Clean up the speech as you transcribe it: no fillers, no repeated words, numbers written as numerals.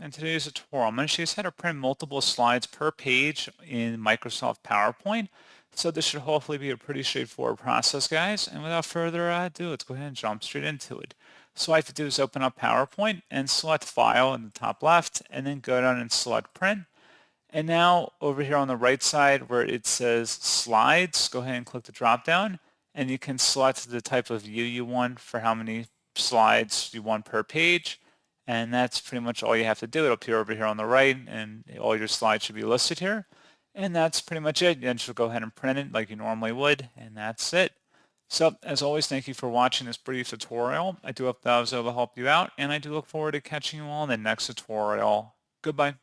In today's tutorial, I'm going to show you how to print multiple slides per page in Microsoft PowerPoint. So this should hopefully be a pretty straightforward process, guys. And without further ado, let's go ahead and jump straight into it. So all I have to do is open up PowerPoint and select File in the top left, and then go down and select Print. And now over here on the right side where it says Slides, go ahead and click the drop down, and you can select the type of view you want for how many slides you want per page. And that's pretty much all you have to do. It'll appear over here on the right, and all your slides should be listed here. And that's pretty much it. Then just go ahead and print it like you normally would, and that's it. So as always, thank you for watching this brief tutorial. I do hope that I was able to help you out, and I do look forward to catching you all in the next tutorial. Goodbye.